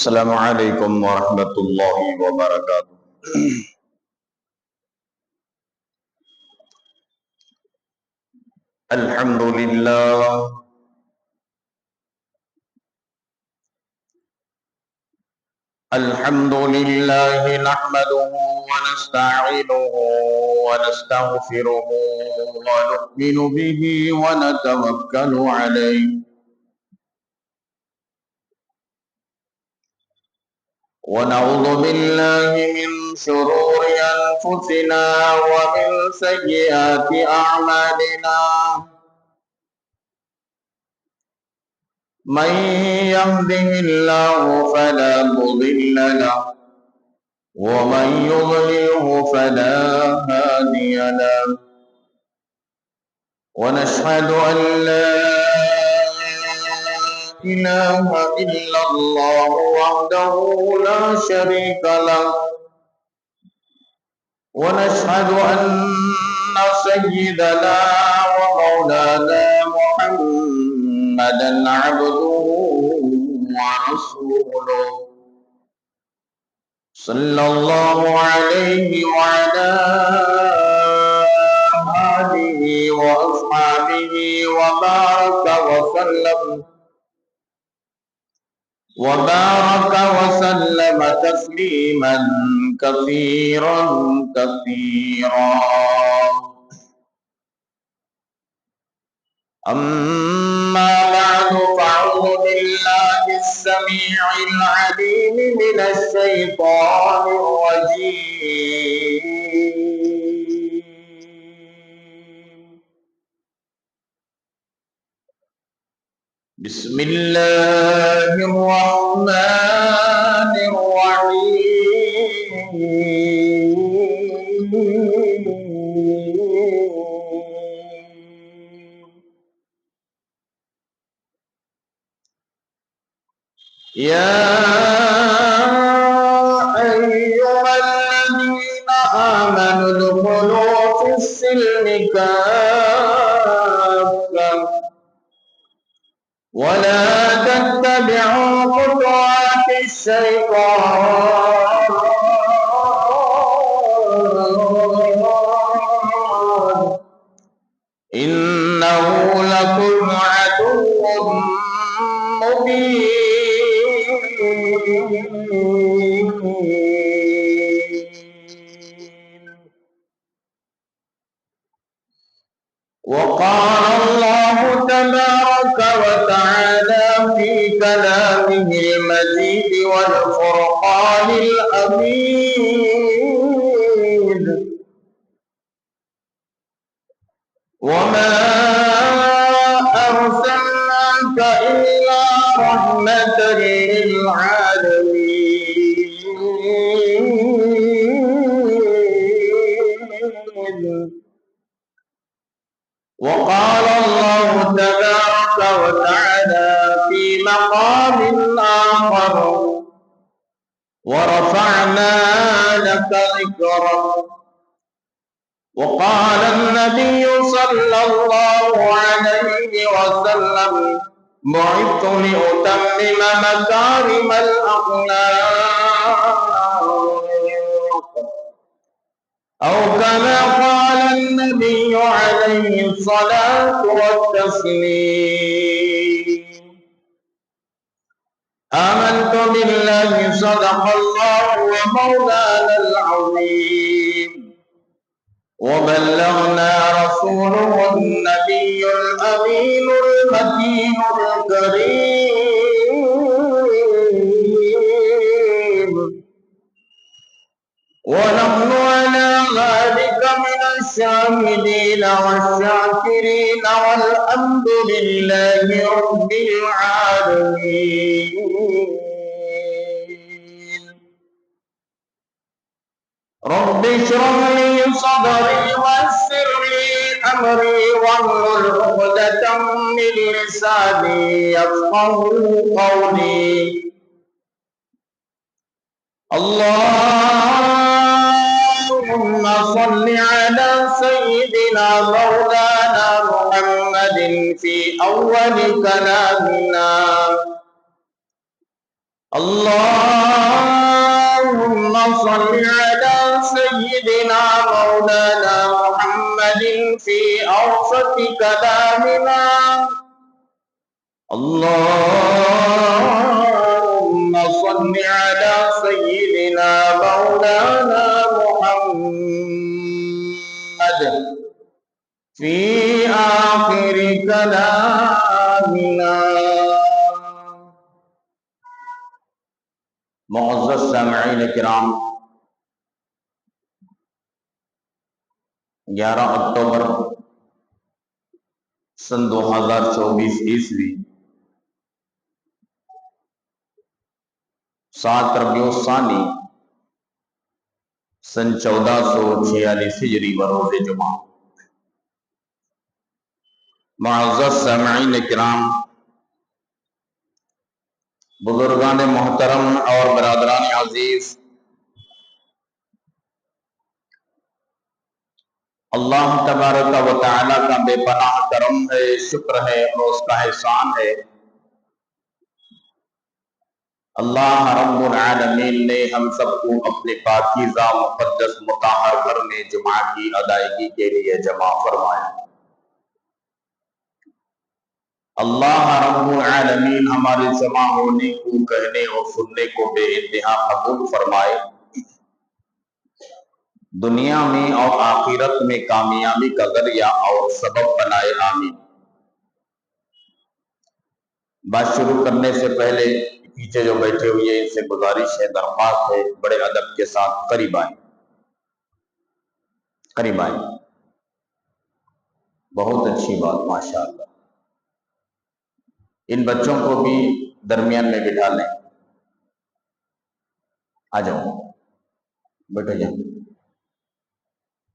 السلام علیکم ورحمۃ اللہ وبرکاتہ۔ الحمد للہ نحمده ونستعینه ونستغفره ونؤمن به ونتوکل علیہ ونعوذ بالله من شرور أنفسنا ومن سيئات أعمالنا من يهده الله فلا مضل له ومن يضلله فلا هادي له ونشهد أن لا إله إلا الله وحده لا شريك له ونشهد أن سيدنا ومولانا محمدا عبده ورسوله صلى الله عليه وعلى آله وأصحابه وبارك وسلم تسليما كثيرا كثيرا. أما بعد فأعوذ بالله السميع العليم من الشيطان الرجيم. بسم الله الرحمن الرحيم. يا أيها الذين آمنوا ادخلوا في السلم كافة ولا تتبعوا خطوات الشيطان إنه لكم عدو مبين. وقال الله تبارك وتعالى في كلامه المجيد والفرقان الحميد: وما أرسلناك إلا رحمة للعالمين. وقال الله تبارك وتعالى في مقام آخر: ورفعنا لك ذكرك. وقال النبي صلى الله عليه وسلم: بعثت لأتمم مكارم الأخلاق، أو كما قال النبي عليه الصلاة والتسليم. آمنت بالله صدق الله ومولانا العظيم، وبلغنا رسوله النبي الأمين المكين الكريم، ونحن على ذلك من الشاهدين والشاكرين، والحمد لله رب العالمين. رب اشرح لي صدري ويسر لي أمري واحلل عقدة من لساني يفقهوا قولي. اللهم صل على سيدنا مولانا محمد في أول كلامنا اللهم صل على سيدنا مولانا محمد في أوسط كلامنا اللهم صل على سيدنا مولانا محمد في آخر كلامنا. معزز سامعین کرام، 11 اکتوبر سن 2024 عیسوی 7 ربیع الثانی سن 1446 ہجری بروز جمعہ. معزز سامعین کرام، بزرگان محترم اور برادران عزیز، اللہ تبارک و تعالی کا بے پناہ کرم ہے، شکر ہے اور اس کا احسان ہے. اللہ رب العالمین نے ہم سب کو اپنے پاکیزہ مقدس مطہر گھر میں جمعہ کی ادائیگی کے لیے جمع فرمایا. اللہ رب العالمین ہمارے جمع ہونے کو، کہنے اور سننے کو بے انتہا قبول فرمائے، دنیا میں اور آخرت میں کامیابی کا ذریعہ اور سبب بنائے. آمین. بات شروع کرنے سے پہلے پیچھے جو بیٹھے ہوئے ان سے گزارش ہے، درخواست ہے، بڑے ادب کے ساتھ قریب آئیں. قریب آئیں. بہت اچھی بات، ماشاءاللہ. ان بچوں کو بھی درمیان میں بٹھا لیں. آ جاؤ، بیٹھے جائیں.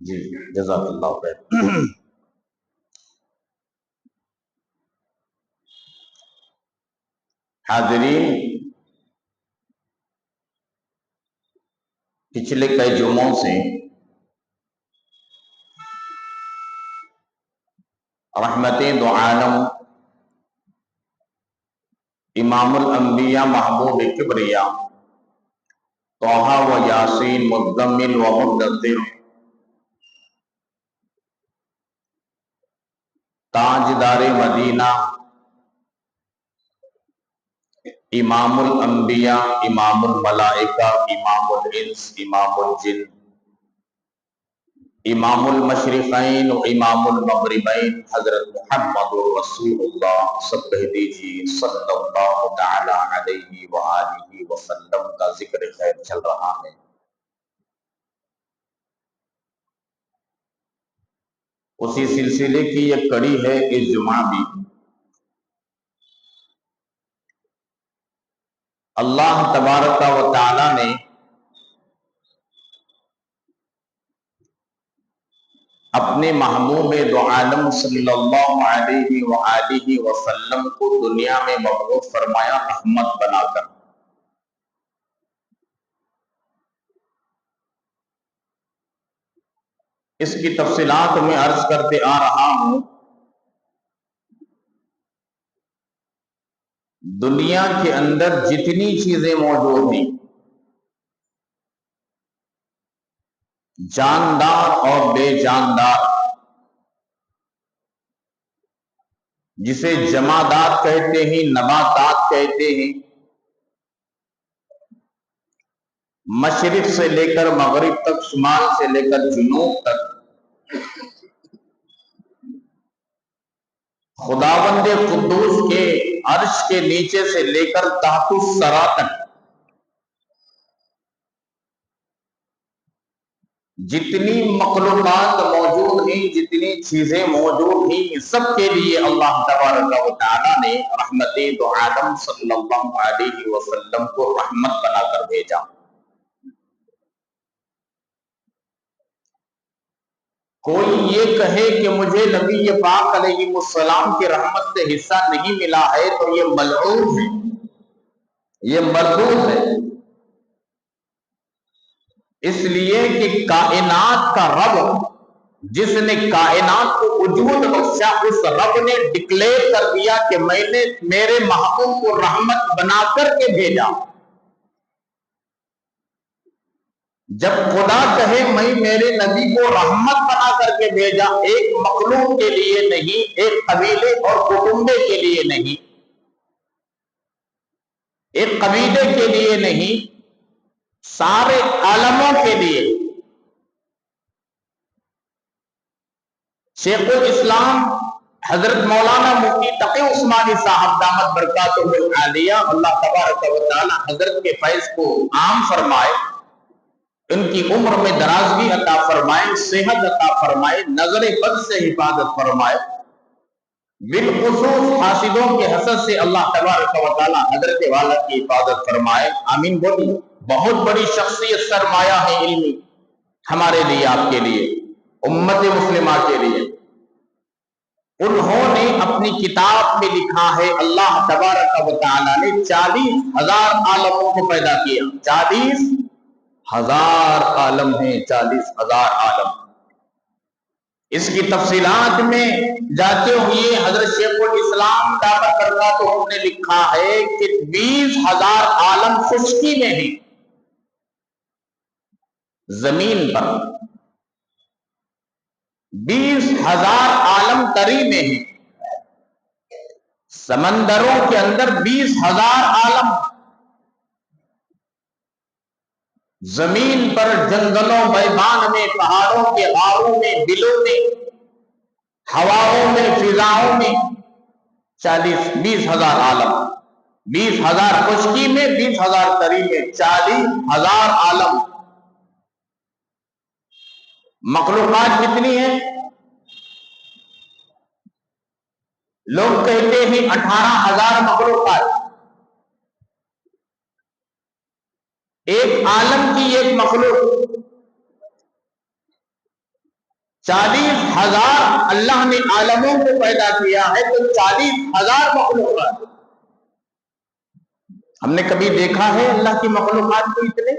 جی جزاک اللہ خیر. حاضرین، پچھلے کئی جمعوں سے رحمت دو عالم امام الانبیاء محبوب کبریا طٰہٰ و یاسین مزمل و مدثر تاجدار مدینہ امام الانبیاء امام الملائکہ امام الانس امام الجن امام المشرقین و امام المغربین حضرت محمد رسول اللہ، سب کہہ دیجیے صلی اللہ تعالی علیہ وآلہ وسلم کا ذکر خیر چل رہا ہے. اسی سلسلے کی ایک کڑی ہے اس جمعہ بھی. اللہ تبارک و تعالی نے اپنے محبوب دو عالم صلی اللہ علیہ وآلہ وسلم کو دنیا میں مبعوث فرمایا رحمت بنا کر. اس کی تفصیلات میں عرض کرتے آ رہا ہوں. دنیا کے اندر جتنی چیزیں موجود ہیں، جاندار اور بے جاندار، جسے جمادات کہتے ہیں، نباتات کہتے ہیں، مشرق سے لے کر مغرب تک، شمال سے لے کر جنوب تک، خداوند قدوس کے عرش کے نیچے سے لے کر تحت الثری تک جتنی مخلوقات موجود ہیں، جتنی چیزیں موجود ہیں، سب کے لیے اللہ تبارک و تعالی نے رحمت دو عالم صلی اللہ علیہ وسلم کو رحمت بنا کر بھیجا. کوئی یہ کہے کہ مجھے نبی پاک علیہ السلام کی رحمت سے حصہ نہیں ملا ہے تو یہ ملعون ہے، یہ مردود ہے. اس لیے کہ کائنات کا رب، جس نے کائنات کو وجود بخشا، اس رب نے ڈکلیئر کر دیا کہ میں نے میرے محبوب کو رحمت بنا کر کے بھیجا. جب خدا کہے میں میرے نبی کو رحمت بنا کر کے بھیجا، ایک مخلوق کے لیے نہیں، ایک قبیلے اور کنبے کے لیے نہیں، ایک قبیلے کے لیے نہیں، سارے عالموں کے لیے۔ شیخ الاسلام حضرت مولانا مفتی تقی عثمانی صاحب دامت برکاتہ العالیہ، اللہ تبارک و تعالی حضرت کے فیض کو عام فرمائے، ان کی عمر میں درازگی عطا فرمائے، صحت عطا فرمائے، نظر بد سے حفاظت فرمائے، بالخصوص حاسدوں کے حسد سے اللہ تبارک و تعالی حضرت والا کی حفاظت فرمائے، آمین بولی۔ بہت بڑی شخصیت، سرمایہ ہے علمی ہمارے لیے، آپ کے لیے، امت مسلمہ کے لیے۔ انہوں نے اپنی کتاب میں لکھا ہے، اللہ تبارک و تعالی نے 40,000 عالموں کو پیدا کیا۔ 40,000 عالم ہیں، 40,000 عالم۔ اس کی تفصیلات میں جاتے ہوئے حضرت شیخ الاسلام دامت برکاتہ نے لکھا ہے کہ 20,000 عالم خشکی میں ہیں، زمین پر 20,000 عالم تری میں ہیں، سمندروں کے اندر 20,000 عالم، زمین پر جنگلوں بیابان میں، پہاڑوں کے غاروں میں، بلوں میں، ہواؤں میں، فضاؤں میں 20,000 عالم، 20,000 خشکی میں، 20,000 تری میں، 40,000 عالم۔ مخلوقات کتنی ہیں؟ لوگ کہتے ہیں 18,000 مخلوقات۔ ایک عالم کی ایک مخلوق، 40,000 اللہ نے عالموں کو پیدا کیا ہے، تو 40,000 مخلوقات۔ ہم نے کبھی دیکھا ہے اللہ کی مخلوقات کو اتنے؟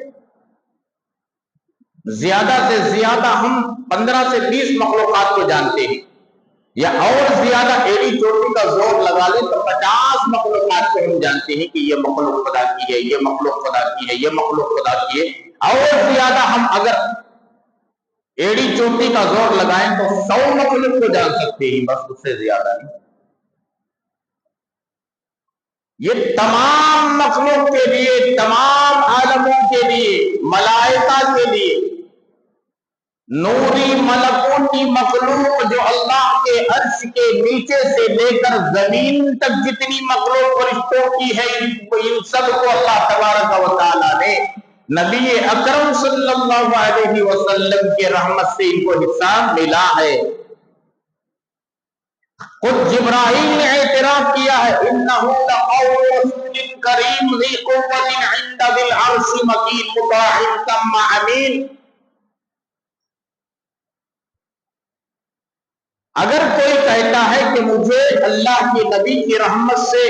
زیادہ سے زیادہ ہم 15 سے 20 مخلوقات کو جانتے ہیں، یا اور زیادہ ایڑی چوٹی کا زور لگا لیں تو 50 مخلوقات کو ہم جانتے ہیں کہ یہ مخلوق خدا کی ہے، یہ مخلوق خدا کی ہے، یہ مخلوق خدا کی ہے۔ اور زیادہ ہم اگر ایڑی چوٹی کا زور لگائیں تو 100 مخلوق کو جان سکتے ہیں، بس اس سے زیادہ نہیں۔ یہ تمام مخلوق کے لیے، تمام عالموں کے لیے، ملائکہ کے لیے، نوری ملکوتی مخلوق جو اللہ کے عرش کے نیچے سے لے کر زمین تک جتنی مخلوق فرشتوں کی ہے، ان سب کو اللہ تبارک و تعالی نے نبی اکرم صلی اللہ علیہ وسلم کے رحمت سے ان کو حصہ ملا ہے۔ خود جبرائیل نے اعتراف کیا ہے، انہ لقول رسول کریم ذی قوۃ عند ذی العرش مکین مطاع ثم امین۔ اگر کوئی کہتا ہے کہ مجھے اللہ کے نبی کی رحمت سے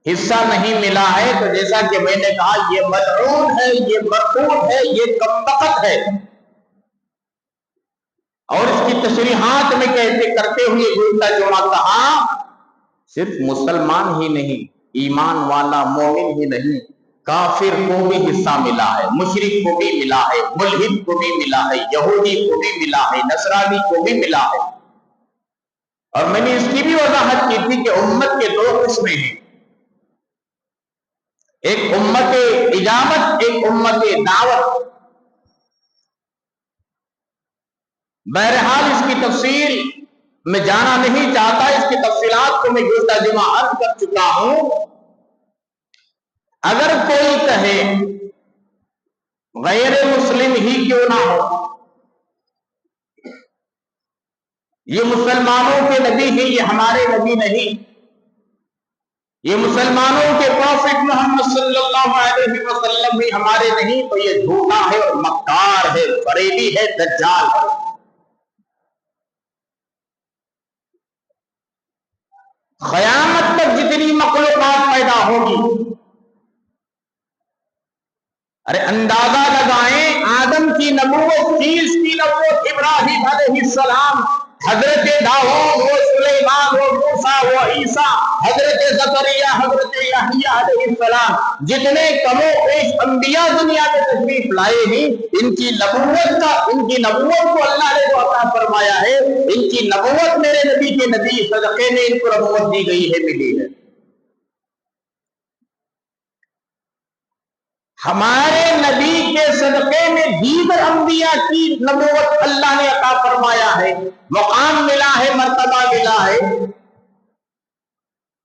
حصہ نہیں ملا ہے، تو جیسا کہ میں نے کہا یہ ملعون ہے، یہ مرفوض ہے، یہ کمبخت ہے۔ اور اس کی تشریحات میں کرتے ہوئے گزشتہ جمعہ کہا، صرف مسلمان ہی نہیں، ایمان والا مومن ہی نہیں، کافر کو بھی حصہ ملا ہے، مشرک کو بھی ملا ہے، ملحد کو بھی ملا ہے، یہودی کو بھی ملا ہے، نصرانی کو بھی ملا ہے۔ اور میں نے اس کی بھی وضاحت کی تھی کہ امت کے 2 قسمیں ہیں، ایک امت اجابت، ایک امت دعوت۔ بہرحال اس کی تفصیل میں جانا نہیں چاہتا، اس کی تفصیلات کو میں گزشتہ جمعہ عرض کر چکا ہوں۔ اگر کوئی کہے غیر مسلم ہی کیوں نہ ہو، یہ مسلمانوں کے نبی ہیں، یہ ہمارے نبی نہیں، یہ مسلمانوں کے پروفٹ محمد صلی اللہ علیہ وسلم بھی ہمارے نہیں، تو یہ جھوٹا ہے اور مکار ہے، فریبی ہے، دجال ہے۔ قیامت تک جتنی مخلوقات پیدا ہوگی، ارے اندازہ لگائیں، آدم کی نبوت، 30 کی نبوت، ابراہیم علیہ السلام، حضرت داؤد، وہ سلیمان، وہ موسیٰ، وہ عیسیٰ، حضرت زکریا، حضرت یحییٰ علیہ السلام، جتنے کم و بیش انبیاء دنیا میں تشریف لائے ہیں، ان کی نبوت کو اللہ نے جو عطا فرمایا ہے، ان کی نبوت میرے نبی کے نبی صدقے میں ان کو نبوت دی گئی ہے، ملی ہے۔ ہمارے نبی کے صدقے میں دیگر انبیاء کی نبوت اللہ نے عطا فرمایا ہے، مقام ملا ہے، مرتبہ ملا ہے۔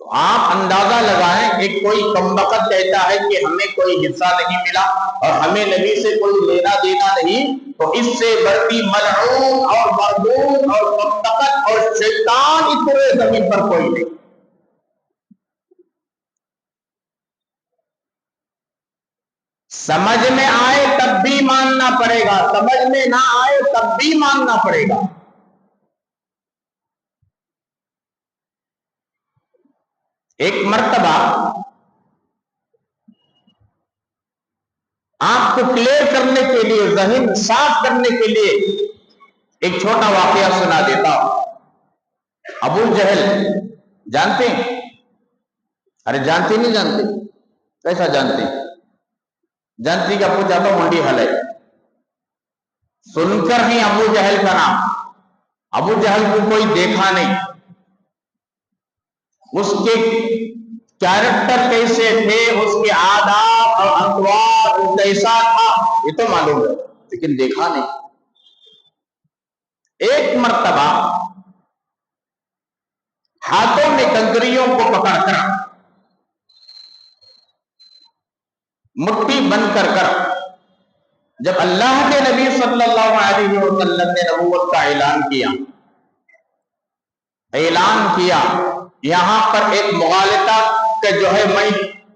تو آپ اندازہ لگائیں، ایک کوئی کمبخت کہتا ہے کہ ہمیں کوئی حصہ نہیں ملا اور ہمیں نبی سے کوئی لینا دینا نہیں، تو اس سے بڑی ملعون اور مردود اور کمبخت اور شیطان اس پورے زمین پر کوئی نہیں۔ سمجھ میں آئے تب بھی ماننا پڑے گا، سمجھ میں نہ آئے تب بھی ماننا پڑے گا۔ ایک مرتبہ آپ کو کلیئر کرنے کے لیے، ذہن صاف کرنے کے لیے ایک چھوٹا واقعہ سنا دیتا ہوں۔ ابو جہل جانتے ہیں؟ ارے جانتے نہیں جانتے؟ کیسا جانتے؟ جانتی کہ ابو جاتا منڈی حل ہے، سن کر ہی ابو جہل کا نام۔ ابو جہل کو کوئی دیکھا نہیں، اس کے کیریکٹر کیسے تھے، اس کے آداب اور اطوار کیسا تھا، یہ تو معلوم ہے، لیکن دیکھا نہیں۔ ایک مرتبہ ہاتھوں میں کنکریوں کو پکڑ کر، مٹھی بند کر کر، جب اللہ کے نبی صلی اللہ علیہ وسلم نے نبوت کا اعلان کیا، یہاں پر ایک مغالطہ کہ جو ہے، میں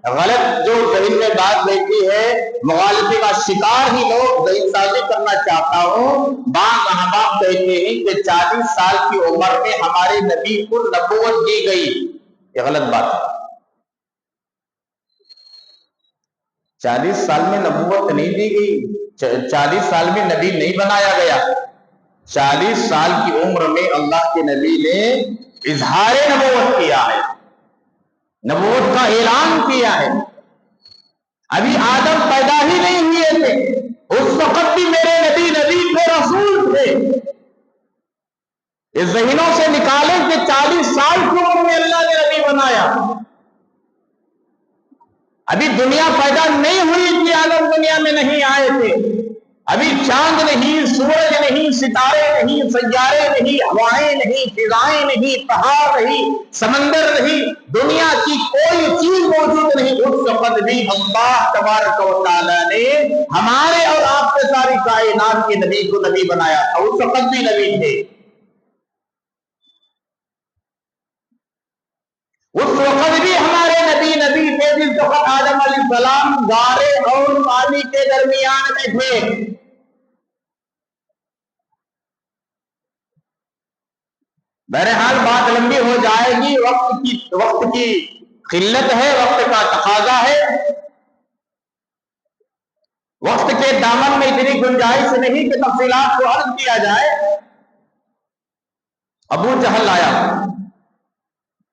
غلط جو ذہن میں بات بیٹھی ہے، مغالطے کا شکار ہی لوگ ذہن سازی کرنا چاہتا ہوں۔ بعض احباب کہتے ہیں کہ 40 سال کی عمر میں ہمارے نبی کو نبوت دی گئی، یہ غلط بات ہے۔ 40 سال میں نبوت نہیں دی گئی، 40 سال میں نبی نہیں بنایا گیا۔ 40 سال کی عمر میں اللہ کے نبی نے اظہار نبوت کیا ہے، نبوت کا اعلان کیا ہے۔ ابھی آدم پیدا ہی نہیں ہوئے تھے، اس وقت بھی میرے نبی تھے، رسول تھے۔ اس ذہنوں سے نکالیں کہ 40 سال کی عمر میں اللہ نے نبی بنایا۔ ابھی دنیا پیدا نہیں ہوئی تھی، آدم دنیا میں نہیں آئے تھے، ابھی چاند نہیں، سورج نہیں، ستارے نہیں، سیارے نہیں، ہوائیں نہیں، فضائیں نہیں، پہاڑ نہیں، سمندر نہیں، دنیا کی کوئی چیز موجود نہیں۔ اس وقت بھی اللہ تبارک و تعالیٰ نے ہمارے اور آپ کے ساری کائنات کے نبی کو نبی بنایا تھا، اس وقت بھی نبی تھے۔ اس وقت بھی ہمارے نبی تھے، جس وقت آدم علیہ السلام گارے اور پانی کے درمیان میں تھے۔ بہرحال بات لمبی ہو جائے گی، وقت کی قلت ہے، وقت کا تقاضا ہے، وقت کے دامن میں اتنی گنجائش نہیں کہ تفصیلات کو عرض کیا جائے۔ ابو جہل آیا،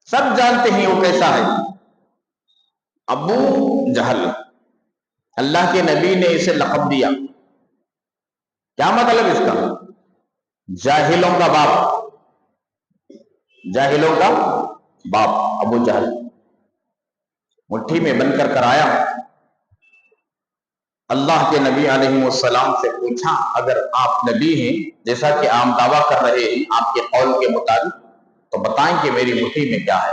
سب جانتے ہیں وہ کیسا ہے، ابو جہل، اللہ کے نبی نے اسے لقب دیا۔ کیا مطلب اس کا؟ جاہلوں کا باپ، جاہلوں کا باپ ابو جہل۔ مٹھی میں بند کر آیا، اللہ کے نبی علیہ السلام سے پوچھا، اگر آپ نبی ہیں جیسا کہ عام دعویٰ کر رہے ہیں آپ کے قول کے مطابق، تو بتائیں کہ میری مٹھی میں کیا ہے؟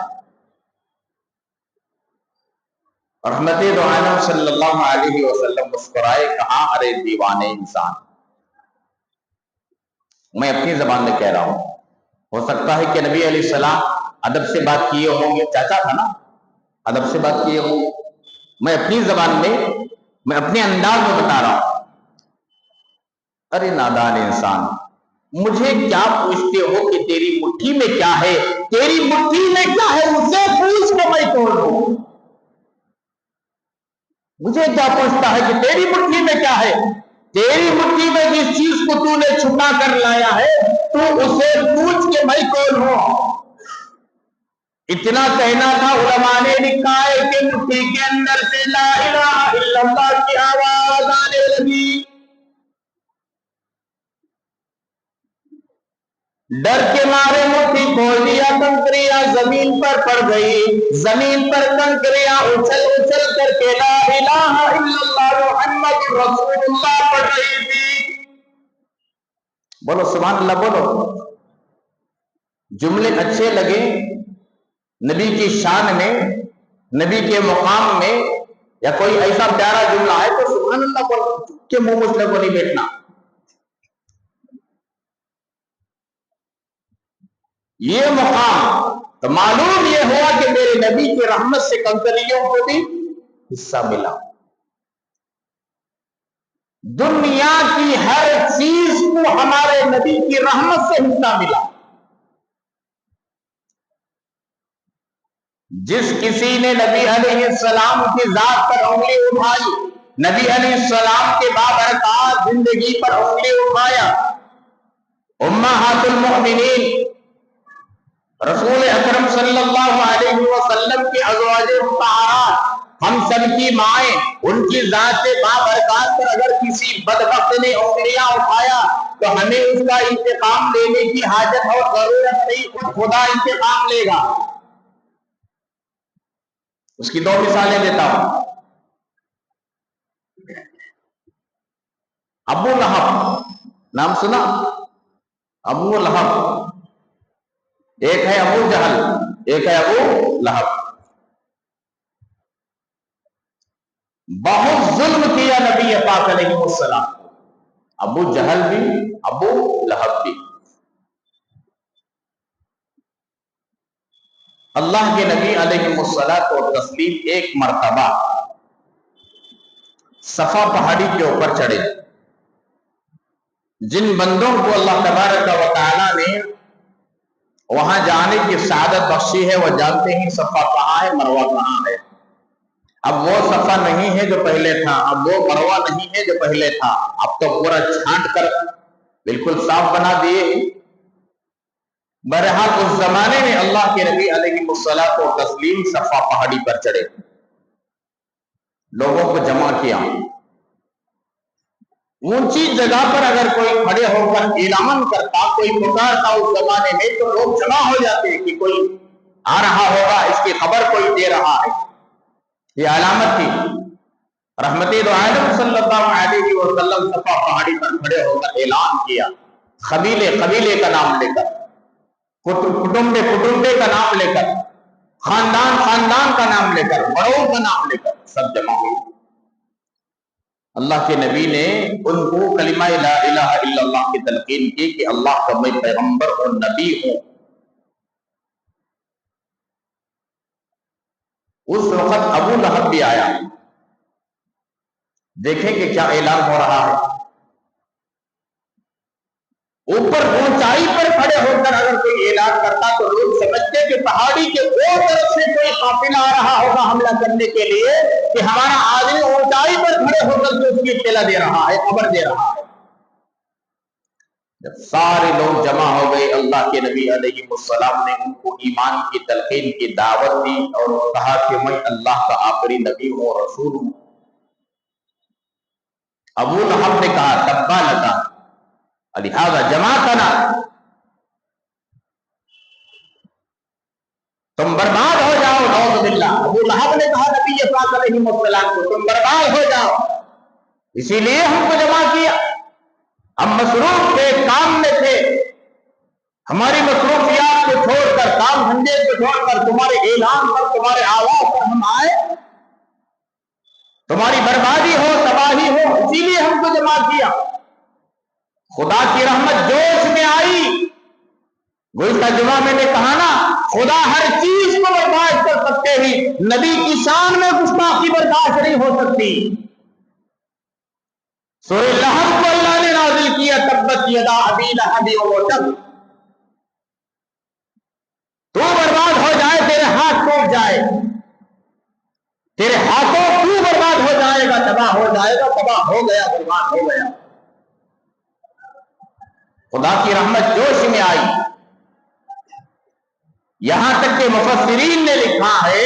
رحمت دو عالم صلی اللہ علیہ وسلم مسکرائے، کہا، ارے دیوانے انسان، میں اپنی زبان میں کہہ رہا ہوں، ہو سکتا ہے کہ نبی علیہ السلام ادب سے بات کیے ہوں گے، چاچا تھا نا، ادب سے بات کیے ہوں گے، میں اپنی زبان میں، میں اپنے انداز میں بتا رہا ہوں۔ ارے نادان انسان، مجھے کیا پوچھتے ہو کہ تیری مٹھی میں کیا ہے؟ تیری مٹھی میں کیا ہے مجھ سے پوچھ کے میں توڑ دوں۔ مجھے کیا پوچھتا ہے کہ تیری مٹھی میں کیا ہے؟ تیری مٹھی میں جس چیز کو تو نے چھپا کر لایا ہے، تو اسے پوچھ کے میں کون ہوں۔ اتنا کہنا تھا، علماء نے لکھا ہے کہ نبی کے اندر سے لا الہ الا اللہ کی آواز آنے لگی. ڈر کے مارے مٹھی کھول دیا, کنکریاں زمین پر پڑ گئی, زمین پر کنکریاں اچھل اچھل کر کے لا الہ الا اللہ محمد رسول اللہ پڑھ رہی تھی. بولو سبحان اللہ, بولو. جملے اچھے لگے نبی کی شان میں, نبی کے مقام میں, یا کوئی ایسا پیارا جملہ ہے تو سبحان اللہ بولو, کہ منہ مسلم کو نہیں بیٹھنا. یہ مقام تو معلوم یہ ہوا کہ میرے نبی کی رحمت سے کنکریوں کو بھی حصہ ملا. دنیا کی ہر چیز کو ہمارے نبی کی رحمت سے حصہ ملا. جس کسی نے نبی علیہ السلام کی ذات پر انگلی اٹھائی, نبی علیہ السلام کے بابرکات زندگی پر انگلی اٹھایا, امہات المؤمنین رسول اکرم صلی اللہ علیہ وسلم کی ازواج مطہرات, ہم سب کی مائیں, ان کی ذات بابرکات پر اگر کسی بدبخت نے انگلیاں اٹھایا تو ہمیں اس کا انتقام لینے کی حاجت اور ضرورت نہیں, خود خدا انتقام لے گا. اس کی دو مثالیں دیتا ہوں. ابو لہب نام سنا؟ ابو لہب, ایک ہے ابو جہل, ایک ہے ابو لہب. بہت ظلم کیا نبی پاک علیہ السلام, ابو جہل بھی ابو لہب بھی. اللہ کے نبی علیہ الصلوۃ والتسلیم ایک مرتبہ صفا پہاڑی کے اوپر چڑھے. جن بندوں کو اللہ تبارک و تعالی نے وہاں جانے کی سعادت بخشی ہے وہ جانتے ہی صفا کہاں ہے, مروہ کہاں ہے. اب وہ صفا نہیں ہے جو پہلے تھا, اب وہ مروہ نہیں ہے جو پہلے تھا, اب تو پورا چھانٹ کر بالکل صاف بنا دیے. بہرحال اس زمانے میں اللہ کے نبی علیہ الصلوۃ والتسلیم صفا پہاڑی پر چڑھے, لوگوں کو جمع کیا. اونچی جگہ پر اگر کوئی کھڑے ہو کر اعلان کرتا, کوئی پکارتا اس زمانے میں, تو لوگ جمع ہو جاتے کہ کوئی آ رہا ہوگا, اس کی خبر کوئی دے رہا ہے. یہ علامت تھی. رحمت دو عالم صلی اللہ علیہ وسلم صفا پہاڑی پر کھڑے ہو کر اعلان کیا, قبیلے قبیلے کا نام لے کر, کٹمبے کٹمبے کا نام لے کر, خاندان خاندان کا نام لے کر, بڑوں کا نام لے کر سب جمع ہوئے. اللہ کے نبی نے ان کو کلمہ لا الہ الا اللہ کی تلقین کی کہ اللہ کا میں پیغمبر اور نبی ہوں. اس وقت ابو لہب بھی آیا. دیکھیں کہ کیا اعلان ہو رہا ہے. اوپر اونچائی پر کھڑے ہو کر اگر کوئی اعلان کرتا تو لوگ سمجھتے کہ پہاڑی کے دو طرف سے کوئی قافلہ آ رہا ہوگا حملہ کرنے کے لیے, کہ ہمارا آدمی اونچائی پر کھڑے ہو کر اس کی اطلاع دے رہا ہے, خبر دے رہا ہے. جب سارے لوگ جمع ہو گئے, اللہ کے نبی علیہ السلام نے ان کو ایمان کی تلقین کی دعوت دی اور کہا کہ میں اللہ کا آخری نبی ہوں, رسول ہوں. ابو لہب نے کہا تبا لگا لہذا جماعتنا, تم برباد ہو جاؤ, نعوذ باللہ. ابو لہب نے کہا نبی پاک علیہ السلام کو تم برباد ہو جاؤ, اسی لیے ہم کو جمع کیا. ہم مصروف تھے, کام میں تھے, ہماری مصروفیات کو چھوڑ کر, کام دھندے کو چھوڑ کر تمہارے اعلان پر, تمہارے آواز پر ہم آئے, تمہاری بربادی ہو, تباہی ہو, اسی لیے ہم کو جمع کیا. خدا کی رحمت جوش میں آئی. گزشتہ جمعہ میں نے کہا نا, خدا ہر چیز کو برداشت کر سکتے ہی, نبی کی شان میں گستاخی برداشت نہیں ہو سکتی. سورہ لہب کو اللہ نے نازل کیا, تبت یدا ابی لہب وتب, تو برباد ہو جائے, تیرے ہاتھ ٹوٹ جائے, تیرے ہاتھوں تو برباد ہو جائے گا, تباہ ہو جائے گا, تباہ ہو گیا, برباد ہو گیا. خدا کی رحمت جوش میں آئی. یہاں تک کہ مفسرین نے لکھا ہے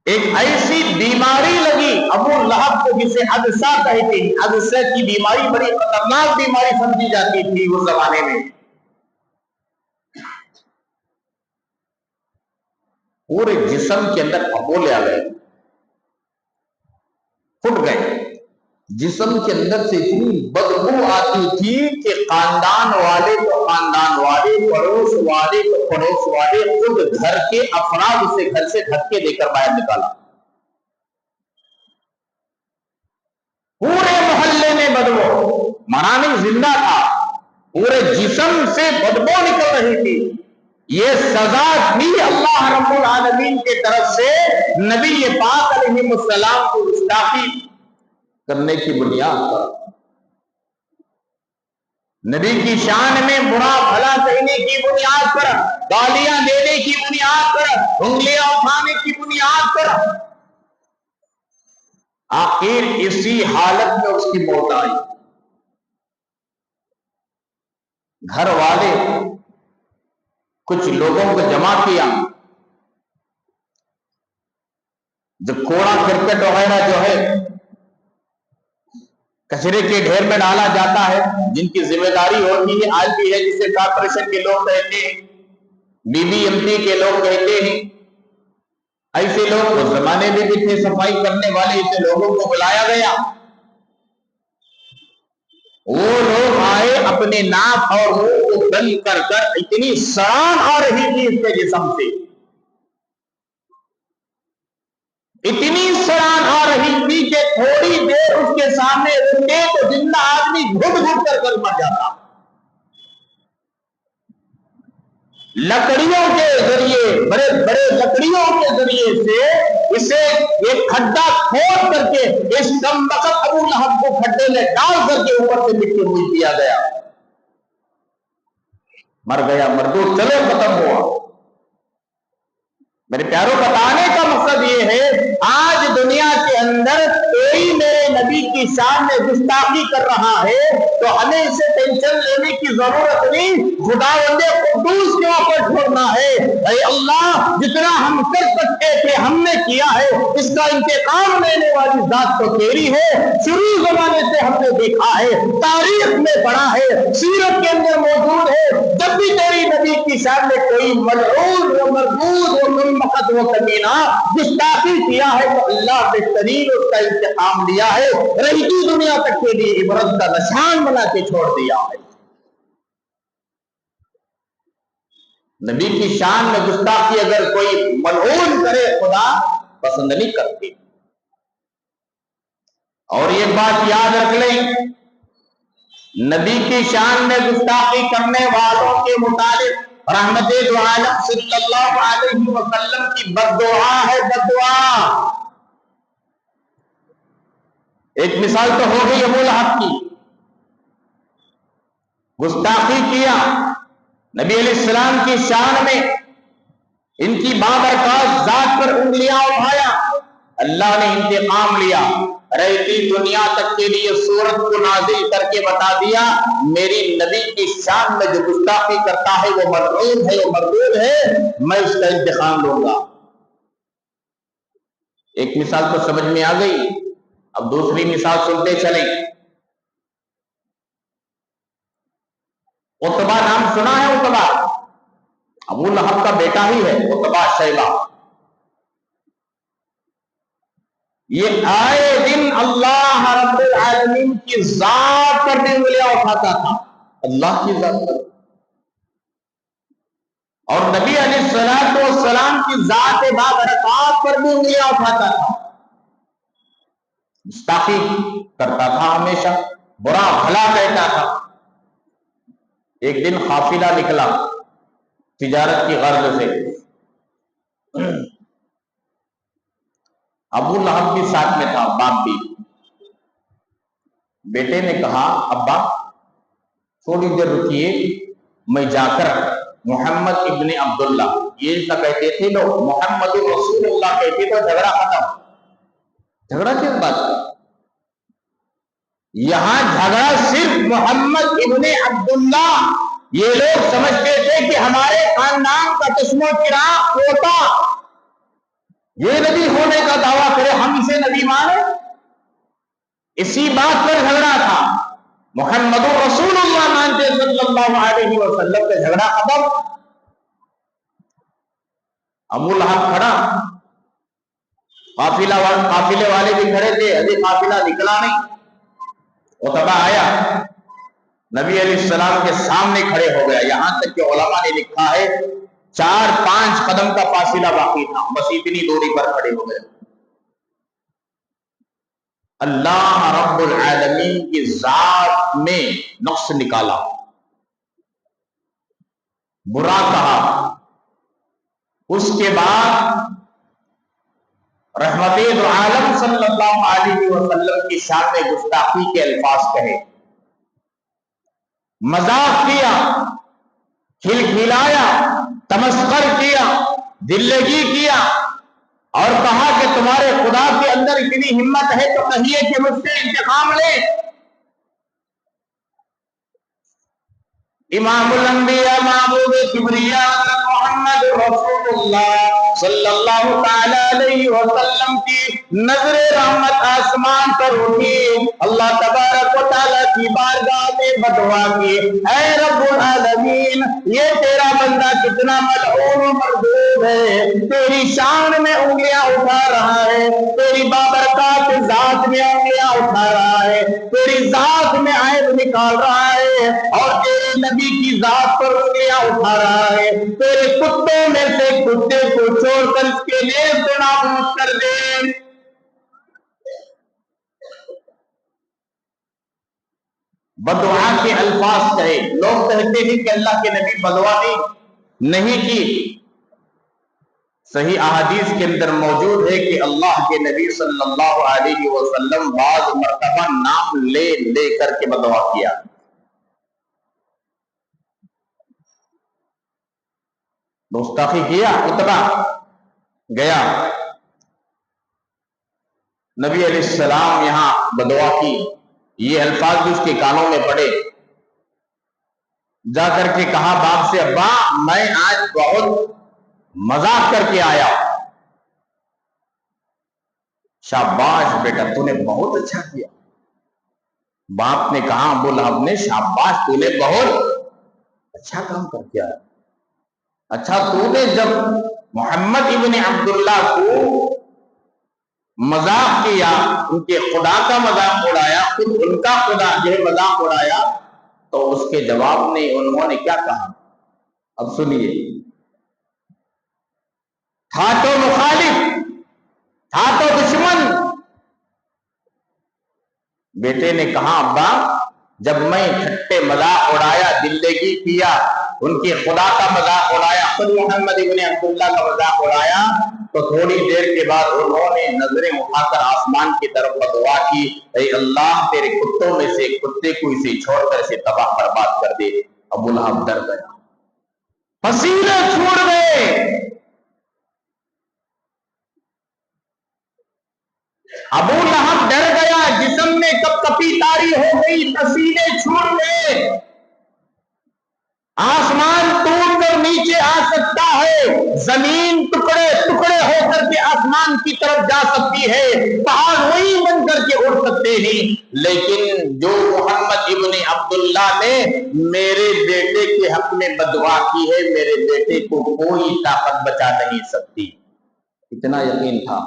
ایک ایسی بیماری لگی ابو لہب کو جسے عدسہ کہتے ہیں. عدسہ کی بیماری بڑی خطرناک بیماری سمجھی جاتی تھی اس زمانے میں. پورے جسم کے اندر پھپھولے آ گئے, پھٹ گئے. جسم کے اندر سے اتنی بدبو آتی تھی کہ خاندان والے تو خاندان والے, پڑوس والے تو پڑوس والے, خود گھر کے افراد اسے گھر سے دھکے دے کر باہر نکالا. پورے محلے میں بدبو, مانا نہیں زندہ تھا, پورے جسم سے بدبو نکل رہی تھی. یہ سزا تھی اللہ رب العالمین کی طرف سے نبی پاک علیہ السلام کو گستاخی کرنے کی بنیاد پر, نبی کی شان میں برا بھلا کہنے کی بنیاد پر, گالیاں دینے کی بنیاد پر, انگلیاں اٹھانے کی بنیاد پر. آخر اسی حالت میں اس کی موت آئی. گھر والے کچھ لوگوں کو جمع کیا, جو کوڑا کرکٹ وغیرہ جو ہے کچرے کے ڈھیر میں ڈالا جاتا ہے, جن کی ذمہ داری ہوتی ہے آج بھی ہے, جسے کارپوریشن کے لوگ کہتے ہیں, BBMP کے لوگ کہتے ہیں. ایسے لوگ اس زمانے میں بھی تھے صفائی کرنے والے, ایسے لوگوں کو بلایا گیا. وہ لوگ آئے, اپنے ناک اور منہ کو بند کر کر, اتنی سڑان آ رہی تھی اس کے جسم سے, اتنی سڑان آ رہی تھی کہ تھوڑی دیر اس کے سامنے رکے تو زندہ آدمی گھٹ گھٹ کر مر جاتا. لکڑیوں کے ذریعے, بڑے بڑے لکڑیوں کے ذریعے سے اسے ایک کھڈا کھود کر کے اس کم وقت ابو لہب کو کھڈے میں ڈال کر کے اوپر سے مٹی ہوئی دیا گیا. مر گیا, مردو چلو ختم ہوا. میرے پیاروں, بتانے کا مقصد یہ ہے, آج دنیا کے اندر کوئی میرے نبی کی شان میں گستاخی کر رہا ہے تو ہمیں اسے ٹینشن لینے کی ضرورت نہیں. خداوند قدوس کے اوپر چھوڑنا ہے. اے اللہ, جتنا ہم کر سکتے تھے ہم نے کیا ہے, اس کا انتقام لینے والی ذات تو تیری ہے. شروع زمانے سے ہم نے دیکھا ہے, تاریخ میں پڑھا ہے, سیرت کے اندر موجود ہے, جب بھی تیری نبی کی شان میں کوئی ملعون و مردود و مقد و کمینہ گستاخی کیا ہے تو اللہ بہترین اس کا انتقام لیا ہے, رہتی دنیا تک کے لیے عبرت کا نشان بنا کے چھوڑ دیا ہے. نبی کی شان میں گستاخی اگر کوئی ملعون کرے, خدا پسند نہیں کرتی. اور یہ بات یاد رکھ لیں, نبی کی شان میں گستاخی کرنے والوں کے متعلق رحمت دو عالم صلی اللہ علیہ وسلم کی بددعا ہے, بددعا. ایک مثال تو ہو گئی ابو لہب کی, گستاخی کیا, نبی علیہ السلام کی شان میں ان کی بابرکات ذات پر انگلیاں اٹھایا, اللہ نے انتقام لیا. رہتی دنیا تک کے لیے سورت کو نازل کر کے بتا دیا, میری نبی کی شان میں جو گستاخی کرتا ہے وہ ملعون ہے, وہ مردود ہے, میں اس کا انتقام لوں گا. ایک مثال تو سمجھ میں آ گئی, اب دوسری مثال سنتے چلیں. عتبہ نام سنا ہے؟ عتبہ ابو لہب کا بیٹا ہی ہے, عتبہ شیبہ. یہ آئے دن اللہ رب العالمین کی ذات پر بھی انگلیاں اٹھاتا تھا, اللہ کی ذات پر, اور نبی علیہ السلام کی ذات بابرکات پر بھی انگلیاں اٹھاتا تھا. گستاخی کرتا تھا, ہمیشہ برا بھلا کہتا تھا. ایک دن قافلہ نکلا تجارت کی غرض سے, ابو لہب بھی ساتھ میں تھا, باپ بھی. بیٹے نے کہا, ابا تھوڑی دیر رکیے, میں جا کر محمد ابن عبداللہ, یہ نہ کہتے تھے لوگ, محمد رسول اللہ کہتے تو جھگڑا ختم. جھگڑا کس بات کا؟ یہاں جھگڑا صرف محمد ابن عبداللہ, یہ لوگ سمجھتے تھے کہ ہمارے خاندان کا چشم و چراغ ہوتا, یہ نبی ہونے کا دعویٰ کرے ہم اسے نبی مانے؟ اسی بات پر جھگڑا تھا. محمد رسول اللہ مانتے صلی اللہ علیہ وسلم کا جھگڑا ختم. ابو لہب کھڑا، قافلے والے بھی کھڑے تھے، ابھی قافلہ نکلا نہیں. عتبہ آیا، نبی علیہ السلام کے سامنے کھڑے ہو گیا. یہاں تک کہ علماء نے لکھا ہے 4-5 قدم کا فاصلہ باقی تھا، بس اتنی دوری پر کھڑے ہو گئے. اللہ رب العالمین کی ذات میں نقص نکالا، برا کہا. اس کے بعد رحمت دو عالم صلی اللہ علیہ وسلم کی شان میں گستاخی کے الفاظ کہے، مذاق کیا، کھلکھلایا، تمسخر کیا، دلگی کیا، اور کہا کہ تمہارے خدا کے اندر اتنی ہمت ہے تو کہیے کہ مجھ سے انتقام لے. امام الانبیاء معبود کبریا محمد رسول اللہ صلی اللہ تعالی علیہ وسلم کی نظر رحمت آسمان پر اٹھی. اللہ تبارک و تعالی کی بارگاہ میں بدعا کی، اے رب العالمین، یہ تیرا بندہ کتنا ملعون و مردود ہے، تیری شان میں انگلیاں اٹھا رہا ہے، تیری بابرکات ذات میں انگلیاں اٹھا رہا ہے، تیری ذات میں عیب نکال رہا ہے، اور تیرے نبی کی ذات پر انگلیاں اٹھا رہا ہے. تیرے کتوں میں سے کتے کو چھوڑ کر اس کے لیے نابود کر دے. بدعا کے الفاظ کہے. لوگ کہتے ہیں کہ اللہ کے نبی بدعا نہیں کی. صحیح احادیث کے اندر موجود ہے کہ اللہ کے نبی صلی اللہ علیہ وسلم بعض مرتبہ نام لے لے کر کے بدعا کیا. گستاخی کیا، عتبہ گیا، نبی علیہ السلام یہاں بدعا کی. یہ الفاظ بھی اس کے کانوں میں پڑے. جا کر کے کہا باپ سے، ابا میں آج بہت مذاق کر کے آیا. شاباش بیٹا، تو نے بہت اچھا کیا. باپ نے کہا، ابو لہب نے، شاباش تو نے بہت اچھا کام کر کے آیا. اچھا تو نے جب محمد ابن عبداللہ کو مذاق کیا، ان کے خدا کا مذاق اڑایا، خود ان کا خدا جو مذاق اڑایا، تو اس کے جواب میں انہوں نے کیا کہا؟ اب سنیے. تھا تو مخالف، تھا تو دشمن. بیٹے نے کہا ابا جب میں ٹھٹے مذاق اڑایا، دلگی کیا، ان کے خدا کا مذاق اڑایا، خود محمد ابن عبداللہ کا مذاق اڑایا، تو تھوڑی دیر کے بعد انہوں نے نظریں اٹھا کر آسمان کی طرف دعا کی، اے اللہ تیرے کتوں میں سے کتے کو اسے چھوڑ کر اسے تباہ برباد کر دے. ابو لہب ڈر گیا، پسینے چھوڑ گئے. ابو لہب ڈر گیا، جسم میں کپ کپی تاری ہو گئی، پسینے چھوڑ گئے. آسمان ٹوٹ کر نیچے آ سکتا ہے، زمین ٹکڑے ٹکڑے ہو کر کے آسمان کی طرف جا سکتی ہے، پہاڑ وہی بن کر کے اڑ سکتے ہیں، لیکن جو محمد ابن عبداللہ نے میرے بیٹے کے حق میں بدعا کی ہے، میرے بیٹے کو کوئی طاقت بچا نہیں سکتی. اتنا یقین تھا.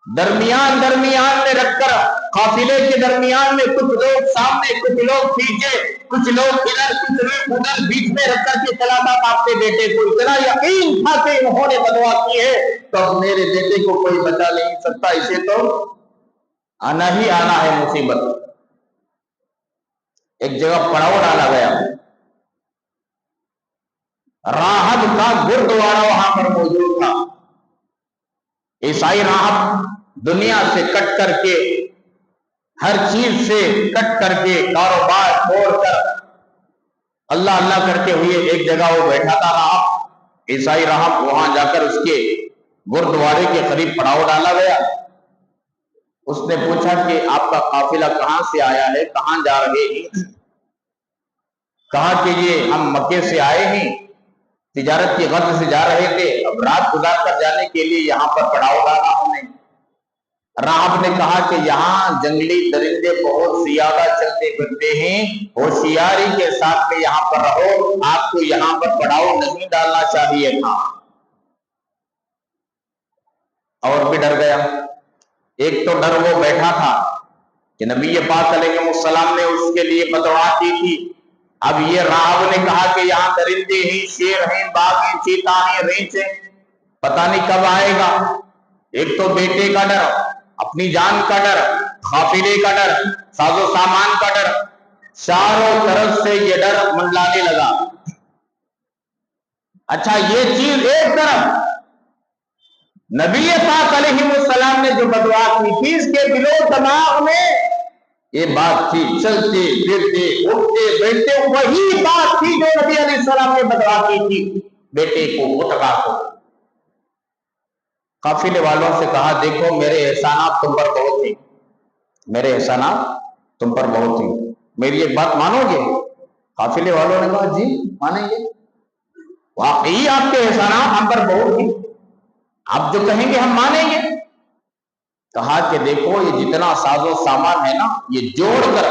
درمیان میں رکھ کر قافلے کے درمیان میں کچھ لوگ سامنے، کچھ لوگ پیچھے، کچھ لوگ ادھر، کچھ لوگ ادھر، بیچ میں رکھ کر کے چلا تھا. آپ کے بیٹے کو اتنا یقین تھا کہ انہوں نے بدعا کی ہے تو میرے بیٹے کو کوئی بچا نہیں سکتا، اسے تو آنا ہی آنا ہے مصیبت. ایک جگہ پڑاؤ ڈالا گیا، راہب کا گردوارا وہاں پر موجود تھا. عیسائی راہب دنیا سے کٹ کر کے، ہر چیز سے کٹ کر کے، کاروبار چھوڑ کر اللہ اللہ کرتے ہوئے ایک جگہ وہ بیٹھا تھا راہب، عیسائی راہب. وہاں جا کر اس کے گردوارے کے قریب پڑاؤ ڈالا گیا. اس نے پوچھا کہ آپ کا قافلہ کہاں سے آیا ہے، کہاں جا رہے ہیں؟ کہا کہ یہ ہم مکے سے آئے ہیں تجارت کی غرض سے جا رہے تھے، اب رات گزار کر جانے کے لیے یہاں پر پڑاؤ ڈالا ہم نے۔ راہب نے کہا کہ یہاں جنگلی درندے بہت زیادہ چلتے پھرتے ہیں، ہوشیاری کے ساتھ میں یہاں پر رہو، آپ کو یہاں پر پڑاؤ نہیں ڈالنا چاہیے تھا۔ اور بھی ڈر گیا۔ ایک تو ڈر وہ بیٹھا تھا کہ نبی پاک علیہ السلام نے اس کے لیے بددعا کی تھی، اب یہ راہب نے کہا کہ یہاں درندے ہیں، شیر ہیں، باغ ہیں، چیتا ہیں، ریچھ ہیں، پتہ نہیں کب آئے گا۔ ایک تو بیٹے کا ڈر، اپنی جان کا ڈر، قافلے کا ڈر، ساز و سامان کا ڈر، چاروں طرف سے یہ ڈر منڈلانے لگا۔ اچھا یہ چیز ایک طرف، نبی پاک علیہ السلام نے جو بددعا کی تھی، اس کے دل و دماغ میں یہ بات تھی، چلتے پھرتے اٹھتے بیٹھتے وہی بات تھی جو نبی علیہ السلام نے بددعا کی تھی بیٹے کو، عتبہ کو۔ قافلے والوں سے کہا دیکھو میرے احسانات تم پر بہت ہیں، میرے احسانات تم پر بہت ہیں، میری ایک بات مانو گے؟ قافلے والوں نے کہا جی مانیں گے، واقعی آپ کے احسانات ہم پر بہت ہیں، آپ جو کہیں گے ہم مانیں گے۔ کہا کہ دیکھو یہ جتنا ساز و سامان ہے نا، یہ جوڑ کر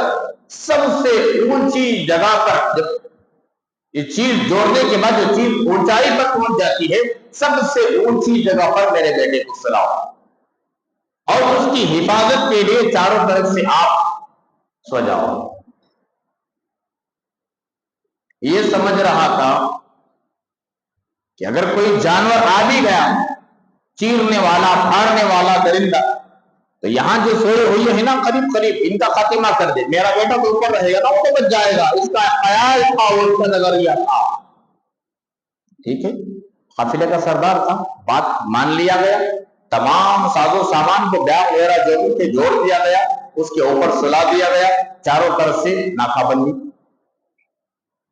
سب سے اونچی جگہ پر، یہ چیز جوڑنے کے بعد جو چیز اونچائی پر پہنچ جاتی ہے، سب سے اونچی جگہ پر میرے بیٹے کو سلاؤ، اور اس کی حفاظت کے لیے چاروں طرف سے آپ سو جاؤ۔ یہ سمجھ رہا تھا کہ اگر کوئی جانور آ بھی گیا، چیرنے والا، پھاڑنے والا درندہ، تو یہاں جو سوئے ہوئے ہیں نا قریب قریب، ان کا خاتمہ کر دے، میرا بیٹا تو اوپر رہے گا نا، وہ تو بچ جائے گا۔ اس کا خیال تھا، اس کا نظریہ تھا۔ ٹھیک ہے، قافلے کا سردار تھا، بات مان لیا گیا، تمام ساز و سامان کو، بیاگ وغیرہ جو بھی تھے جوڑ دیا گیا، اس کے اوپر سلا دیا گیا، چاروں طرف سے ناکہ بندی،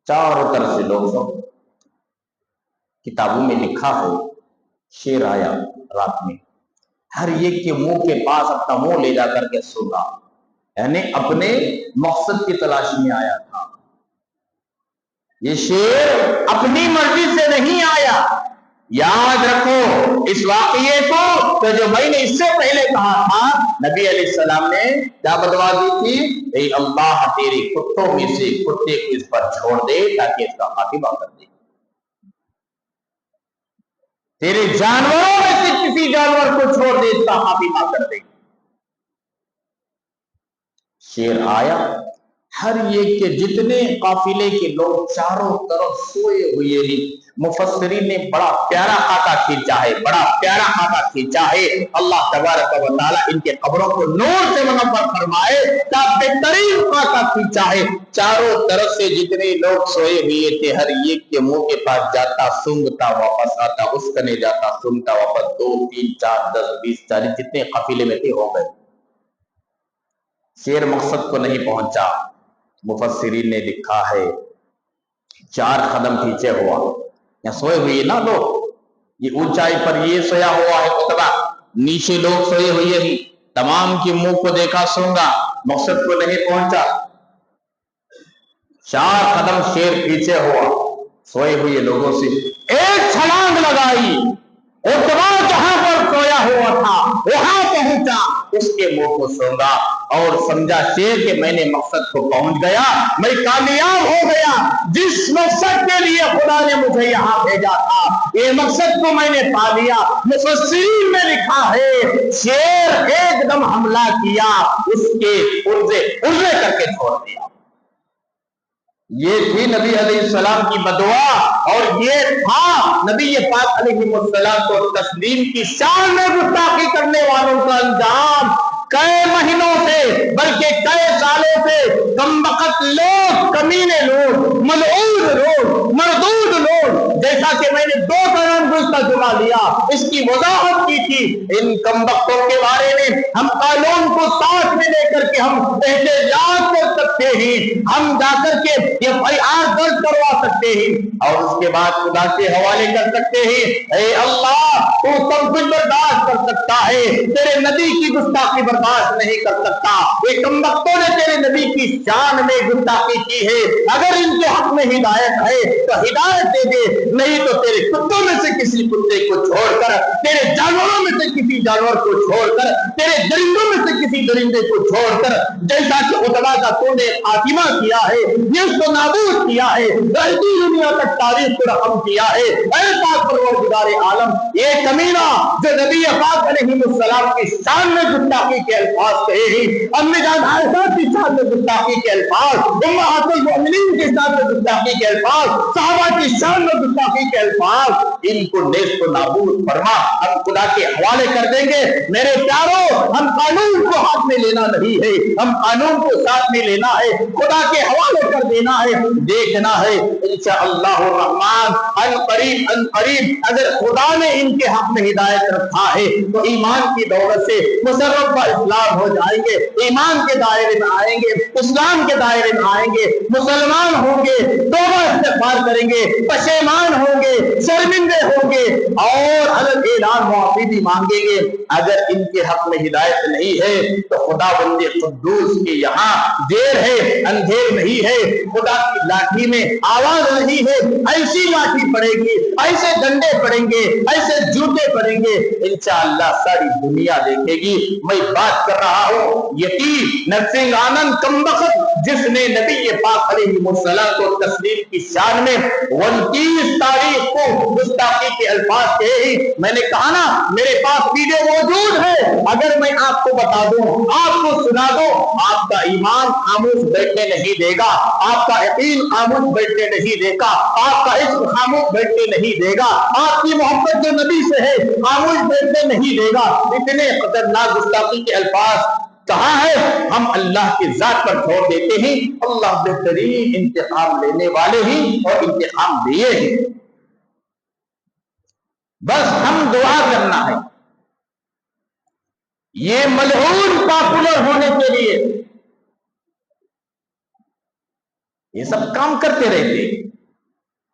چاروں طرف سے لوگ سو۔ کتابوں میں لکھا ہے شیر آیا رات میں، ہر ایک کے منہ کے پاس اپنا منہ لے جا کر کے سوگا، یعنی اپنے مقصد کی تلاش میں آیا تھا۔ یہ شیر اپنی مرضی سے نہیں آیا، یاد رکھو اس واقعے کو، تو جو میں نے اس سے پہلے کہا تھا، نبی علیہ السلام نے کیا بددعا دی تھی؟ اے اللہ تیرے کتوں میں سے کتے کو اس پر چھوڑ دے تاکہ اس کا خاتمہ کر دے، تیرے جانوروں میں سے کسی جانور کو چھوڑ دے، اس کا خاتمہ کر دے۔ شیر آیا، ہر ایک کے جتنے قافلے کے لوگ چاروں طرف سوئے ہوئے ہیں۔ مفسرین نے بڑا پیارا خاکہ کھینچا ہے، بڑا پیارا خاکہ کھینچا ہے۔ اللہ تبارک و تعالیٰ ان کے قبروں کو نور سے منور فرمائے، کیا بہترین خاکہ کھینچا ہے۔ چاروں طرف سے جتنے لوگ سوئے ہوئے تھے، ہر ایک کے منہ کے پاس جاتا، سونگتا، واپس آتا، اس کنے جاتا، سونگتا، واپس، 2 3 4 10 20 40 جتنے قافلے میں تھے ہو گئے۔ شیر مقصد کو نہیں پہنچا۔ مفسرین نے لکھا ہے 4 قدم پیچھے ہوا، یا سوئے ہوئے نا لوگ، یہ اونچائی پر یہ سویا ہوا ہے عتبہ، نیچے لوگ سوئے ہوئے ہیں، تمام کے منہ کو دیکھا سونگا، مقصد کو نہیں پہنچا۔ 4 قدم شیر پیچھے ہوا، سوئے ہوئے لوگوں سے ایک چھلانگ لگائی، عتبہ جہاں پر سویا ہوا تھا وہاں پہنچا، اس کے منہ کو سونگا، اور سمجھا شیر کہ میں نے مقصد کو پہنچ گیا، میں کامیاب ہو گیا، جس مقصد کے لیے خدا نے مجھے یہاں بھیجا تھا، یہ مقصد کو میں نے پا لیا۔ مفسرین میں لکھا ہے شیر ایک دم حملہ کیا، اس کے پرزے کر کے چھوڑ دیا۔ یہ تھی نبی علیہ السلام کی بددعا، اور یہ تھا نبی پاک علیہ السلام کو تسلیم کی شان میں گستاخی کرنے والوں کا انجام۔ کئی مہینوں سے بلکہ کئی سالوں سے کمبخت لوگ، کمینے لوگ، ملعون لوگ، مردود لوگ، جیسا کہ میں نے 2 نام گزشتہ جمعہ دیا، اس کی وضاحت کی تھی۔ ان کمبختوں کے بارے میں ہم قانون کو ساتھ میں لے کر کے ہم احتجاج کر سکتے ہیں، ہم جا کر کے FIR درج کروا سکتے ہیں اور اس کے بعد خدا کے حوالے کر سکتے ہیں، اے اللہ تو سب کچھ برداشت کر سکتا ہے، تیرے نبی کی گستاخی برداشت نہیں کر سکتا۔ یہ کمبختوں نے تیرے نبی کی شان میں گستاخی کی ہے، اگر ان کے حق میں ہدایت ہے تو ہدایت دے دے، نہیں تو تیرے کتوں میں سے کسی کتے کو چھوڑ کر، تیرے جانوروں میں سے کسی جانور کو چھوڑ کر، تیرے درندوں میں سے کسی درندے کو چھوڑ کر، جیسا کہ عتبہ کا تو نے خاتمہ کیا ہے، یہ اس کو نابود کیا ہے، رہتی دنیا تک تاریخ کو رقم کیا ہے۔ اے پاک پروردگار عالم، یہ کمینہ جو نبی پاک علیہ السلام کی شان میں گستاخی کے الفاظ کہے ہیں، امی جان عائشہ کی شان میں گستاخی کے الفاظ، امہات المؤمنین کی شان میں گستاخی کے الفاظ، صحابہ کی شان میں گستاخی کے الفاظ، ان کو نیست و نابود فرما، ہم خدا کے حوالے کر دیں گے۔ میرے پیاروں، ہم قانون کو ہاتھ میں لینا نہیں ہے، ہم قانون کو ساتھ میں لینا ہے، خدا کے حوالے کر دینا ہے، دیکھنا ہے انشاءاللہ الرحمن ان قریب اگر خدا نے ان کے حق میں ہدایت رکھا ہے تو ایمان کی دولت سے مسرف کا اسلام ہو جائیں گے، ایمان کے دائرے میں آئیں گے، اسلام کے دائرے میں آئیں گے، مسلمان ہوں گے، توبہ استغفار کریں گے، پشیمان ہوں گے، شرمندے ہوں گے اور حضرت اعلان معافی بھی مانگیں گے۔ اگر ان کے حق میں ہدایت نہیں ہے تو خدا بند قدوس کے یہاں دیر ہے، اندھیر نہیں ہے، خدا کی لاٹھی میں آواز نہیں ہے، ایسی لاٹھی پڑے گی، ایسے ڈنڈے پڑیں گے، ایسے جوتے پڑیں گے، انشاءاللہ ساری دنیا دیکھے گی۔ میں بات کر رہا ہوں یتیم نرسنگ آنند کمبخت جس نے نبی پاک علیہ السلام کو تسلیم کی شان میں 29 تاریخ کو گستاخی کے الفاظ کہے۔ میں نے کہا نا میرے پاس ویڈیو موجود ہے، اگر میں آپ کو بتا دوں، آپ کو سنا دو، آپ کا ایمان خاموش بیٹھنے نہیں دے گا، آپ کا یقین خاموش بیٹھنے نہیں دے گا، آپ کا عشق خاموش بیٹھنے نہیں دے گا، آپ کی محبت جو نبی سے ہے خاموش بیٹھنے نہیں دے گا۔ اتنے خطرناک گستاخی کے الفاظ کہا ہے، ہم اللہ کی ذات پر چھوڑ دیتے ہیں، اللہ بہترین انتقام لینے والے ہی اور انتقام دیے ہیں۔ بس ہم دعا کرنا ہے، یہ ملعون پاپولر ہونے کے لیے یہ سب کام کرتے رہتے ہیں،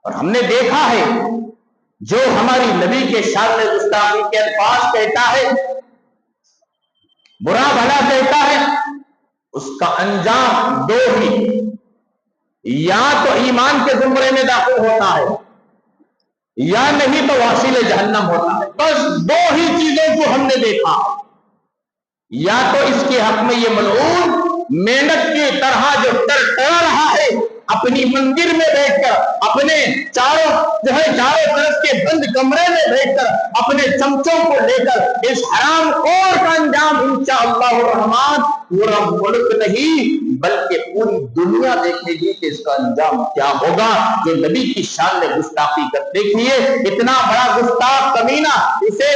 اور ہم نے دیکھا ہے جو ہماری نبی کے شان میں گستاخی کے الفاظ کہتا ہے، برا بھلا کہتا ہے، اس کا انجام دو ہی، یا تو ایمان کے زمرے میں داخل ہوتا ہے یا نہیں تو واصل جہنم ہوتا ہے۔ بس دو ہی چیزوں کو ہم نے دیکھا، یا تو اس کے حق میں یہ ملعون مینڈک کی طرح جو ٹرٹرا رہا ہے اپنی مندر میں بیٹھ کر، اپنے چاروں طرف کے بند کمرے میں بیٹھ کر، اپنے چمچوں کو لے کر اس حرام خور کا انجام انشاءاللہ الرحمن پورا ملک نہیں بلکہ پوری دنیا دیکھے گی کہ اس کا انجام کیا ہوگا، جو نبی کی شان میں گستاخی کر۔ دیکھیے اتنا بڑا گستاخ کمینہ، اسے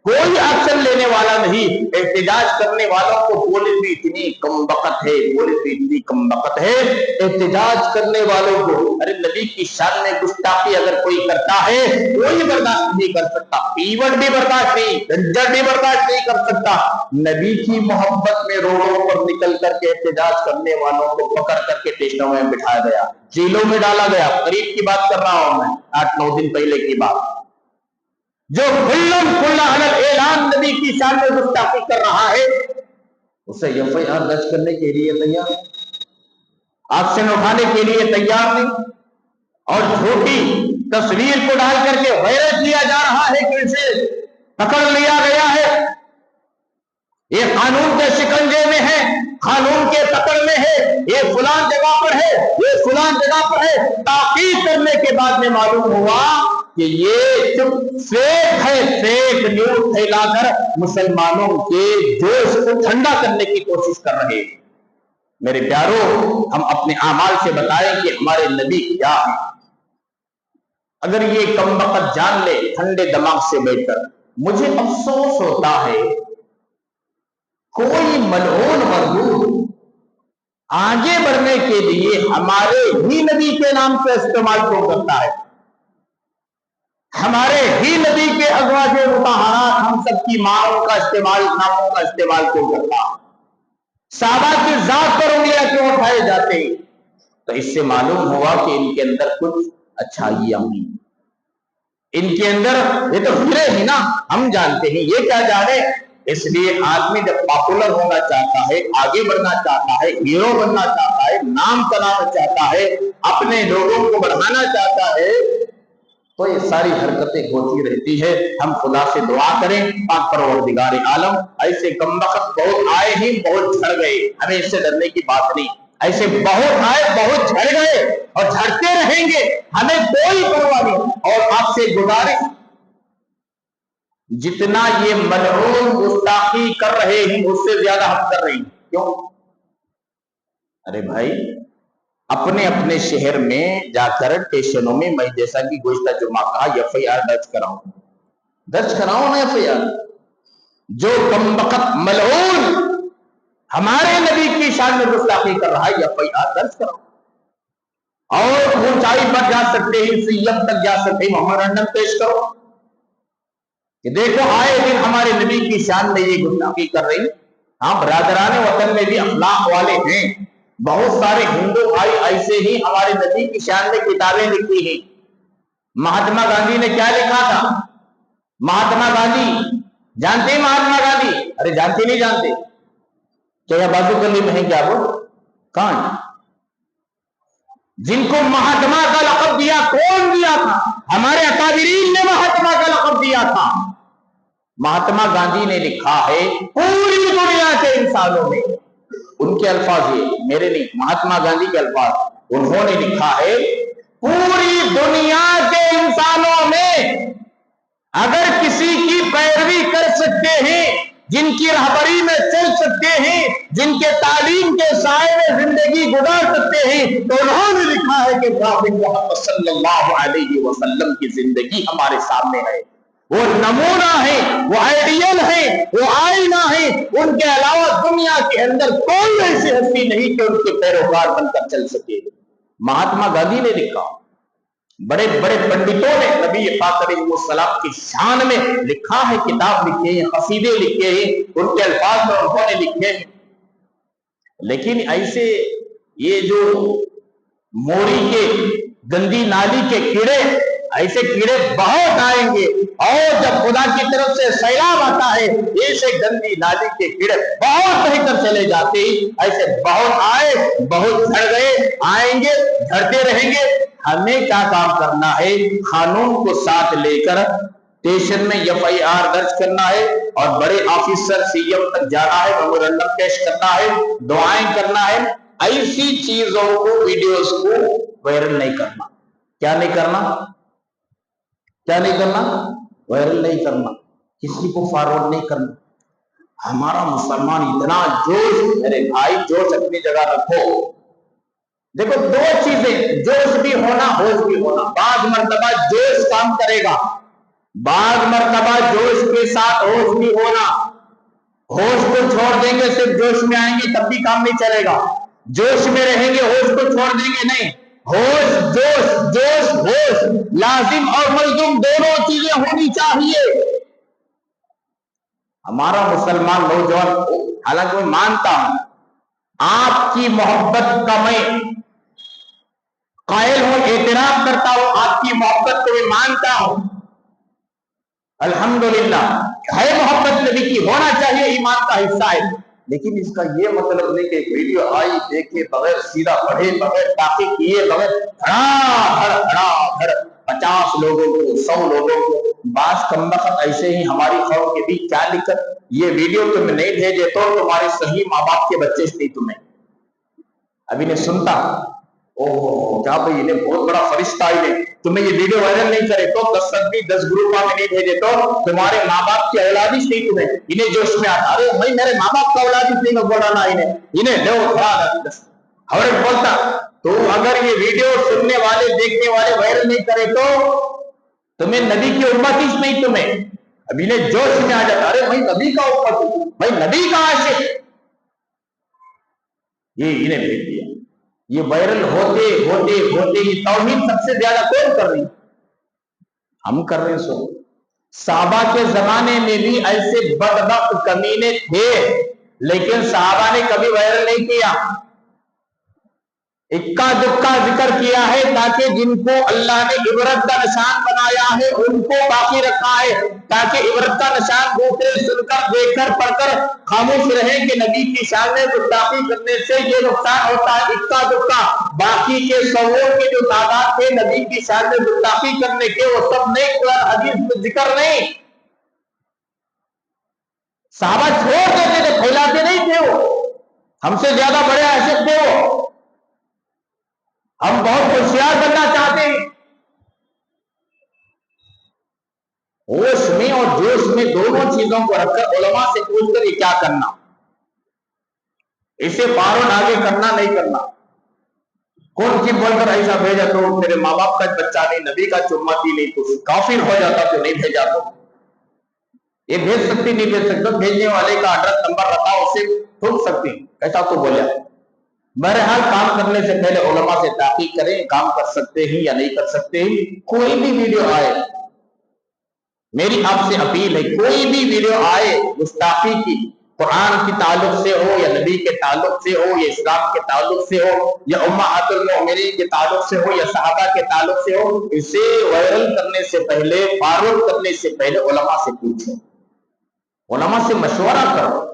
کوئی ایکشن لینے والا نہیں، احتجاج کرنے والوں کو پولیس بھی اتنی کم وقت ہے، پولیس بھی اتنی کم وقت ہے، احتجاج کرنے والوں کو، ارے نبی کی شان میں گستاخی اگر کوئی کرتا ہے کوئی برداشت نہیں کر سکتا، پیوٹ بھی برداشت نہیں، گنجر بھی برداشت نہیں کر سکتا۔ نبی کی محبت میں روڈوں پر نکل کر کے احتجاج کرنے والوں کو پکڑ کر کے اسٹیشنوں میں بٹھایا گیا، جیلوں میں ڈالا گیا۔ قریب کی بات کر رہا ہوں میں، 8-9 دن پہلے کی بات۔ جو کھلم کھلا اعلان نبی کی شان میں گستاخی کر رہا ہے اسے FIR درج کرنے کے لیے تیار، ایکشن اٹھانے کے لیے تیار نہیں، اور جھوٹی تصویر کو ڈال کر کے وائرل کیا جا رہا ہے کہ اسے پکڑ لیا گیا ہے، یہ قانون کے شکنجے میں ہے، قانون کے پکڑ میں ہے، یہ فلان جگہ پر ہے، یہ فلان جگہ پر ہے۔ تحقیق کرنے کے بعد میں معلوم ہوا کہ یہ فیک ہے، فیک نیوز پھیلا کر مسلمانوں کے جوش کو ٹھنڈا کرنے کی کوشش کر رہے ہیں۔ میرے پیاروں، ہم اپنے اعمال سے بتائیں کہ ہمارے نبی کیا ہیں۔ اگر یہ کم وقت جان لے ٹھنڈے دماغ سے بیٹھ کر، مجھے افسوس ہوتا ہے کوئی ملعون مردود آگے بڑھنے کے لیے ہمارے ہی نبی کے نام سے استعمال کیوں کرتا ہے۔ ہمارے ہی نبی کے ازواج مطہرات ہم سب کی ماؤں کا استعمال، ناموں کا استعمال کیوں کرتا؟ صحابہ کی ذات پر انگلیاں کیوں اٹھائے جاتے؟ تو اس سے معلوم ہوا کہ ان کے اندر کچھ اچھائیاں ہیں، ان کے اندر یہ تو ہیرے ہی نا، ہم جانتے ہیں یہ کیا جانے۔ اس لیے آدمی جب پاپولر ہونا چاہتا ہے، آگے بڑھنا چاہتا ہے، ہیرو بننا چاہتا ہے، نام کمانا چاہتا ہے، اپنے لوگوں کو بڑھانا چاہتا ہے، تو یہ ساری حرکتیں ہوتی رہتی ہے۔ ہم خدا سے دعا کریں، پاک پروردگار عالم ایسے کمبخت بہت آئے ہی بہت جھڑ گئے، ہمیں اس سے ڈرنے کی بات نہیں، ایسے بہت آئے بہت جھڑ گئے اور جھڑتے رہیں گے، ہمیں کوئی پرواہ نہیں۔ اور آپ سے گزارش، جتنا یہ ملعون گستاخی کر رہے ہیں اس سے زیادہ ہم کر رہے ہیں، کیوں؟ ارے بھائی، اپنے اپنے شہر میں جا کر اسٹیشنوں میں، میں جیسا کہ گزشتہ جمعہ کہا، ایف آئی آر درج کراؤ نا، ایف آئی آر۔ جو کمبخت ملعون ہمارے نبی کی شان میں گستاخی کر رہا ہے، ایف آئی آر درج کراؤ، اور اونچائی پر جا سکتے ہیں، سیم تک جا سکتے ہیں، میمورنڈم پیش کرو کہ دیکھو آئے دن ہمارے نبی کی شان میں یہ گستاخی کر رہی۔ ہاں، برادران وطن میں بھی اخلاق والے ہیں، بہت سارے ہندو بھائی ایسے ہی ہمارے نبی کی شان میں کتابیں لکھی ہیں۔ مہاتما گاندھی نے کیا لکھا تھا؟ مہاتما گاندھی، جانتے ہیں مہاتما گاندھی؟ ارے جانتے نہیں جانتے کیا؟ بازو گلی میں ہے کیا وہ؟ کون؟ جن کو مہاتما کا لقب دیا، کون دیا تھا؟ ہمارے اکابرین نے مہاتما کا لقب دیا تھا۔ مہاتما گاندھی نے لکھا ہے پوری دنیا کے انسانوں میں، ان کے الفاظ یہ میرے نہیں، مہاتما گاندھی کے الفاظ، انہوں نے لکھا ہے پوری دنیا کے انسانوں میں اگر کسی کی پیروی کر سکتے ہیں، جن کی رہبری میں چل سکتے ہیں، جن کے تعلیم کے سائے میں زندگی گزار سکتے ہیں، تو انہوں نے لکھا ہے کہ محمد صلی اللہ علیہ وسلم کی زندگی ہمارے سامنے ہے، وہ نمونہ ہے، وہ آئیڈیل ہے، وہ آئینہ ہے، ان کے علاوہ دنیا کے اندر کوئی ایسی ہستی نہیں کہ ان کے پیروکار بن کر چل سکے۔ مہاتما گاندھی نے لکھا، بڑے بڑے پنڈتوں نے نبی پاک علیہ السلام کی شان میں لکھا ہے، کتاب لکھے ہیں، قصیدے لکھے ہیں، ان کے الفاظ میں انہوں نے لکھے ہیں۔ لیکن ایسے یہ جو موری کے گندی نالی کے کیڑے، ایسے کیڑے بہت آئیں گے، اور جب خدا کی طرف سے سیلاب آتا ہے، ایسے گندی نالی کے کیڑے بہت بہ کر چلے جاتے ہیں۔ ایسے بہت آئے بہت جھڑ گئے، آئیں گے جھڑتے رہیں گے۔ ہمیں کیا کام کرنا ہے؟ قانون کو ساتھ لے کر اسٹیشن میں ایف آئی آر درج کرنا ہے، اور بڑے آفیسر سی ایم تک جانا ہے، میمورنڈم پیش کرنا ہے، دعائیں کرنا ہے۔ ایسی چیزوں کو، ویڈیوز کو وائرل نہیں کرنا۔ کیا نہیں کرنا؟ کیا نہیں کرنا؟ وائرل نہیں کرنا، کسی کو فارورڈ نہیں کرنا۔ ہمارا مسلمان اتنا جوش، میرے بھائی جوش اپنی جگہ رکھو۔ دیکھو دو چیزیں، جوش بھی ہونا، ہوش بھی ہونا۔ بعض مرتبہ جوش کام کرے گا، بعض مرتبہ جوش کے ساتھ ہوش بھی ہونا۔ ہوش کو چھوڑ دیں گے، صرف جوش میں آئیں گے تب بھی کام نہیں چلے گا۔ جوش میں رہیں گے، ہوش کو چھوڑ دیں گے نہیں۔ ہوش جوش، جوش ہوش، لازم اور ملزوم دونوں چیزیں ہونی چاہیے۔ ہمارا مسلمان نوجوان، حالانکہ میں مانتا ہوں آپ کی محبت کا میں قائل ہوں، اعتراف کرتا ہوں، آپ کی محبت کو میں مانتا ہوں، الحمدللہ ہے محبت نبی کی، ہونا چاہیے، ایمان کا حصہ ہے۔ لیکن اس کا یہ مطلب نہیں کہ ایک ویڈیو آئی دیکھے بغیر، سیدھا پڑھے بغیر، تحقیق کیے بغیر، دھڑ 50 لوگوں کو، 100 لوگوں کو، بعض کمبخت ایسے ہی ہماری قوم کے بیچ کیا لکھ کر یہ ویڈیو تمہیں نہیں بھیجے تو تمہارے صحیح ماں باپ کے بچے سے تمہیں ابھی نے سنتا، اوہ کیا بھائی انہیں بہت بڑا فرشتہ، انہیں تمہیں یہ ویڈیو وائرل نہیں کرے تو 10 آدمی 10 گروپوں میں نہیں بھیجے تو تمہارے ماں باپ کی اولادی سے تمہیں انہیں جوش میں آتا، ارے بھائی میرے ماں باپ کا اولادی سے میں بولانا، انہیں لو اور بولتا۔ تو اگر یہ ویڈیو سننے والے دیکھنے والے وائرل نہیں کرے تو تمہیں نبی کی امت اس نہیں، تمہیں ابھی نے جوش میں آ جاتا، ارے بھائی نبی کا امت، بھائی نبی کا عاشق، یہ انہیں بھیج دیا۔ یہ وائرل ہوتے ہوتے ہوتے یہ توہین سب سے زیادہ کون کر رہی؟ ہم کر رہے ہیں سو. صحابہ کے زمانے میں بھی ایسے بدبخت کمینے تھے، لیکن صحابہ نے کبھی وائرل نہیں کیا، اکا دکا ذکر کیا ہے، تاکہ جن کو اللہ نے عبرت کا نشان بنایا ہے ان کو باقی رکھا ہے، تاکہ عبرت کا نشان دوسرے سن کر دیکھ کر پڑھ کر خاموش رہیں کہ نبی کی شان میں گستاخی کرنے سے یہ نقصان ہوتا ہے. اکا دکا باقی کے سووں کے جو تعداد تھے نبی کی شان میں گستاخی کرنے کے، وہ سب نہیں قرآن حدیث میں ذکر نہیں. صحابہ چھوڑ دیتے تھے، پھیلاتے نہیں تھے. وہ ہم سے زیادہ بڑے عاشق تھے. وہ ہم بہت ہوشیار بننا چاہتے ہیں. ہوش میں اور جوش میں دونوں چیزوں کو رکھ کر علماء سے پوچھ کر یہ کیا کرنا، اسے فوراً آگے کرنا نہیں کرنا. کون سی بول کر ایسا بھیجا تو میرے ماں باپ کا بچہ نہیں، نبی کا چمتی نہیں، تو کافر ہو جاتا تو نہیں بھیجا. تو یہ بھیج سکتی نہیں بھیج سکتا، بھیجنے والے کا ایڈریس نمبر رکھا اسے ٹھوک سکتی، ایسا تو بولیا. بہرحال کام کرنے سے پہلے علماء سے تحقیق کریں، کام کر سکتے ہیں یا نہیں کر سکتے ہیں. کوئی بھی ویڈیو آئے، میری آپ سے اپیل ہے، کوئی بھی ویڈیو آئے گستاخی کی، قرآن کی تعلق سے ہو یا نبی کے تعلق سے ہو یا اسلام کے تعلق سے ہو یا امہات المؤمنین کے تعلق سے ہو یا صحابہ کے تعلق سے ہو، اسے وائرل کرنے سے پہلے، فارورڈ کرنے سے پہلے علماء سے پوچھیں، علماء سے مشورہ کرو،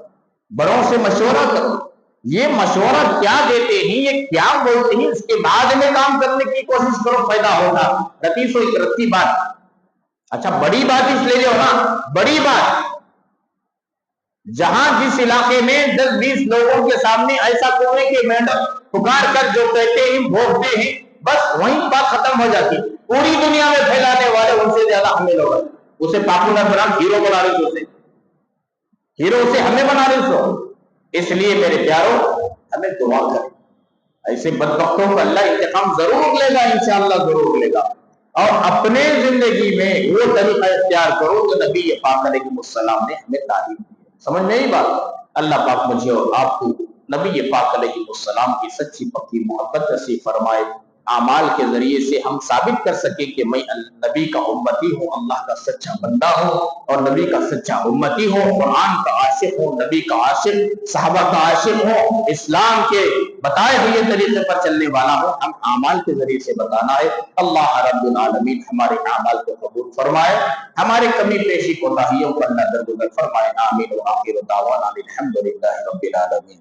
بڑوں سے مشورہ کرو. یہ مشورہ کیا دیتے ہیں، یہ کیا بولتے ہیں، اس کے بعد میں کام کرنے کی کوشش کرو، فائدہ ہوگا. رتیس و رتی بات، اچھا بڑی بات اس لے جاؤ نا، بڑی بات جہاں جس علاقے میں 10-20 لوگوں کے سامنے ایسا کونے کے مینڈر پکار کر جو کہتے ہیں بھوگتے ہیں، بس وہیں بات ختم ہو جاتی. پوری دنیا میں پھیلانے والے ان سے زیادہ ہمیں لوگ، اسے پاپولر بنا، ہیرو بنا رہے تھے، اسے ہیرو سے ہمیں بنا رہے سو. اس لیے میرے پیاروں ہمیں دعا کریں، ایسے بدبختوں کو اللہ انتقام ضرور لے گا، انشاءاللہ ضرور لے گا. اور اپنے زندگی میں وہ طریقہ اختیار کرو جو نبی پاک علیہ السلام نے ہمیں تعلیم دی. سمجھ میں نہیں بات؟ اللہ پاک مجھے اور آپ کو نبی پاک علیہ السلام کی سچی پکی محبت نصیب فرمائے. اعمال کے ذریعے سے ہم ثابت کر سکیں کہ میں نبی کا امتی ہوں، اللہ کا سچا بندہ ہوں اور نبی کا سچا امتی ہوں، قرآن کا عاشق ہوں، نبی کا عاشق، صحابہ کا عاشق ہوں، اسلام کے بتائے ہوئے طریقے پر چلنے والا ہوں. ہم اعمال کے ذریعے سے بتانا ہے. اللہ رب العالمین ہمارے اعمال کو قبول فرمائے، ہمارے کمی پیشی کوتاہیوں پر اللہ درگزر فرمائے. آمین. وآخر دعوانا الحمدللہ رب العالمین.